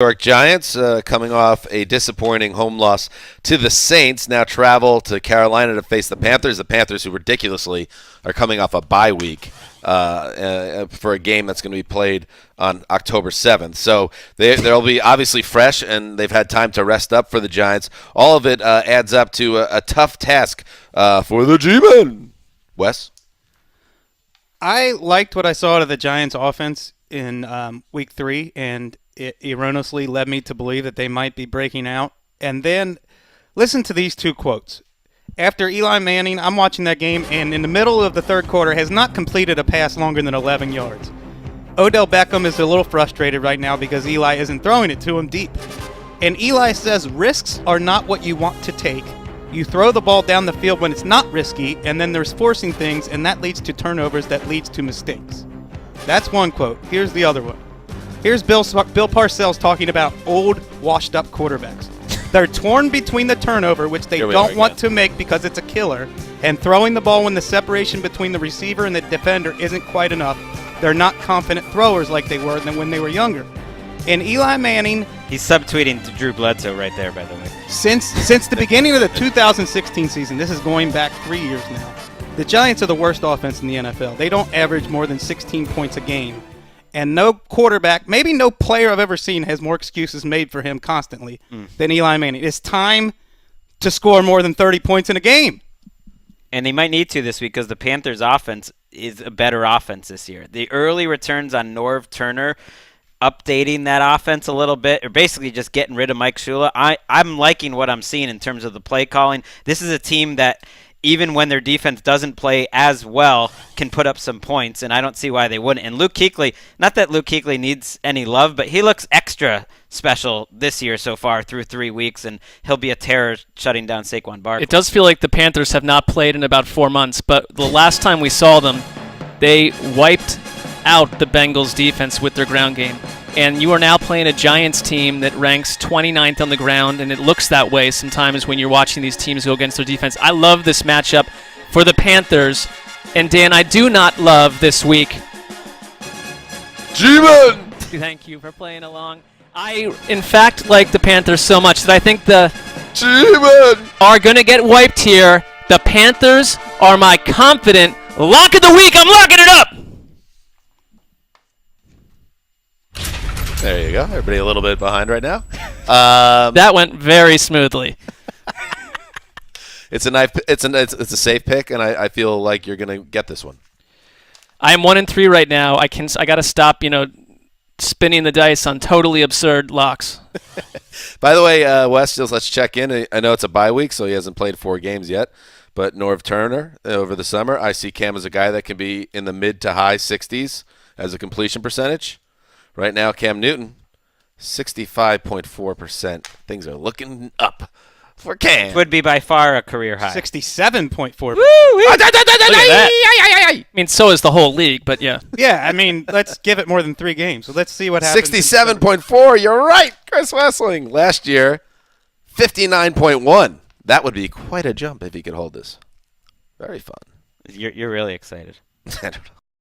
York Giants, coming off a disappointing home loss to the Saints, now travel to Carolina to face the Panthers. The Panthers, who ridiculously are coming off a bye week for a game that's going to be played on October 7th. So they'll be obviously fresh, and they've had time to rest up for the Giants. All of it adds up to a tough task for the G-Men. Wes? I liked what I saw out of the Giants' offense in Week 3, and it erroneously led me to believe that they might be breaking out. And then listen to these two quotes. After Eli Manning, I'm watching that game, and in the middle of the third quarter has not completed a pass longer than 11 yards. Odell Beckham is a little frustrated right now because Eli isn't throwing it to him deep. And Eli says risks are not what you want to take. You throw the ball down the field when it's not risky, and then there's forcing things, and that leads to turnovers, that leads to mistakes. That's one quote. Here's the other one. Here's Bill Parcells talking about old, washed-up quarterbacks. They're torn between the turnover, which they don't want to make because it's a killer, and throwing the ball when the separation between the receiver and the defender isn't quite enough. They're not confident throwers like they were when they were younger. And Eli Manning... He's subtweeting to Drew Bledsoe right there, by the way. Since the beginning of the 2016 season, this is going back 3 years now, the Giants are the worst offense in the NFL. They don't average more than 16 points a game. And no quarterback, maybe no player I've ever seen has more excuses made for him constantly than Eli Manning. It's time to score more than 30 points in a game. And they might need to this week because the Panthers' offense is a better offense this year. The early returns on Norv Turner, updating that offense a little bit, or basically just getting rid of Mike Shula. I'm liking what I'm seeing in terms of the play calling. This is a team that, even when their defense doesn't play as well, can put up some points, and I don't see why they wouldn't. And Luke Kuechly, not that Luke Kuechly needs any love, but he looks extra special this year so far through 3 weeks, and he'll be a terror shutting down Saquon Barkley. It does feel like the Panthers have not played in about 4 months, but the last time we saw them, they wiped out the Bengals defense with their ground game. And you are now playing a Giants team that ranks 29th on the ground, and it looks that way sometimes when you're watching these teams go against their defense. I love this matchup for the Panthers. And, Dan, I do not love this week. G-Men! Thank you for playing along. I, in fact, like the Panthers so much that I think the G-Men! are going to get wiped here. The Panthers are my confident lock of the week. I'm locking it up! There you go. Everybody a little bit behind right now. That went very smoothly. It's a safe pick, and I feel like you're going to get this one. I'm 1-3 right now. I got to stop, spinning the dice on totally absurd locks. By the way, Wes, just let's check in. I know it's a bye week, so he hasn't played 4 games yet. But Norv Turner over the summer, I see Cam as a guy that can be in the mid to high 60s as a completion percentage. Right now, Cam Newton, 65.4%. Things are looking up for Cam. Which would be by far a career high. 67.4%. I mean, so is the whole league, but yeah. Yeah, I mean, let's give it more than 3 games. So let's see what happens. 67.4, you're right, Chris Wessling. Last year, 59.1. That would be quite a jump if he could hold this. Very fun. You're really excited. I don't know.